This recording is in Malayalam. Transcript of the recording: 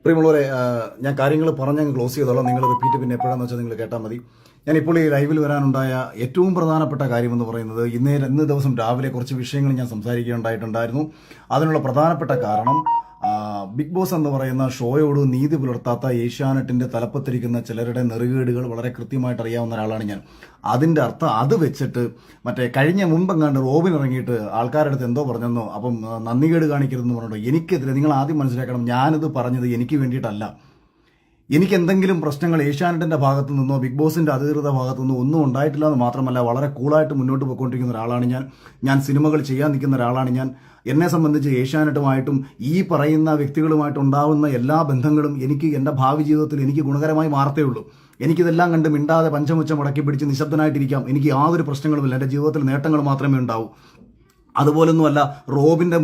പ്രിയമുള്ളവരെ, ഞാൻ കാര്യങ്ങൾ പറഞ്ഞങ്ങ് ക്ലോസ് ചെയ്തോളാം. നിങ്ങൾ റിപ്പീറ്റ് പിന്നെ എപ്പോഴാണെന്ന് വെച്ചാൽ നിങ്ങൾ കേട്ടാൽ മതി. ഞാനിപ്പോൾ ഈ ലൈവിൽ വരാനുണ്ടായ ഏറ്റവും പ്രധാനപ്പെട്ട കാര്യമെന്ന് പറയുന്നത് ഇന്ന് ദിവസം രാവിലെ കുറച്ച് വിഷയങ്ങൾ ഞാൻ സംസാരിക്കുകയുണ്ടായിട്ടുണ്ടായിരുന്നു. അതിനുള്ള പ്രധാനപ്പെട്ട കാരണം ബിഗ് ബോസ് എന്ന് പറയുന്ന ഷോയോട് നീതി പുലർത്താത്ത ഏഷ്യാനെറ്റിന്റെ തലപ്പത്തിരിക്കുന്ന ചിലരുടെ നെറുകേടുകൾ വളരെ കൃത്യമായിട്ട് അറിയാവുന്ന ഒരാളാണ് ഞാൻ. അതിന്റെ അർത്ഥം അത് വെച്ചിട്ട് കഴിഞ്ഞ മുമ്പെങ്ങാണ്ട് റോബിൻ ഇറങ്ങിയിട്ട് ആൾക്കാരുടെ അടുത്ത് എന്തോ പറഞ്ഞെന്നോ, അപ്പം നന്ദികേട് കാണിക്കരുതെന്ന് പറഞ്ഞിട്ടോ. എനിക്കെതിരെ നിങ്ങൾ ആദ്യം മനസ്സിലാക്കണം, ഞാനിത് പറഞ്ഞത് എനിക്ക് വേണ്ടിയിട്ടല്ല. എനിക്ക് എന്തെങ്കിലും പ്രശ്നങ്ങൾ ഏഷ്യാനെറ്റിന്റെ ഭാഗത്തു നിന്നോ ബിഗ് ബോസിന്റെ അധികൃത ഭാഗത്തു നിന്നോ ഒന്നും ഉണ്ടായിട്ടില്ല എന്ന് മാത്രമല്ല, വളരെ കൂളായിട്ട് മുന്നോട്ട് പോയിക്കൊണ്ടിരിക്കുന്ന ഒരാളാണ് ഞാൻ സിനിമകൾ ചെയ്യാൻ നിൽക്കുന്ന ഒരാളാണ് ഞാൻ. എന്നെ സംബന്ധിച്ച് ഏഷ്യാനെറ്റുമായിട്ടും ഈ പറയുന്ന വ്യക്തികളുമായിട്ട് ഉണ്ടാവുന്ന എല്ലാ ബന്ധങ്ങളും എനിക്ക് എൻ്റെ ഭാവി ജീവിതത്തിൽ എനിക്ക് ഗുണകരമായി മാറത്തേ ഉള്ളൂ. എനിക്കിതെല്ലാം കണ്ട് മിണ്ടാതെ പഞ്ചമുച്ചം മുടക്കി പിടിച്ച് നിശബ്ദനായിട്ടിരിക്കാം. എനിക്ക് യാതൊരു പ്രശ്നങ്ങളുമില്ല. എൻ്റെ ജീവിതത്തിൽ നേട്ടങ്ങൾ മാത്രമേ ഉണ്ടാവൂ. അതുപോലൊന്നുമല്ല റോബിന്റെ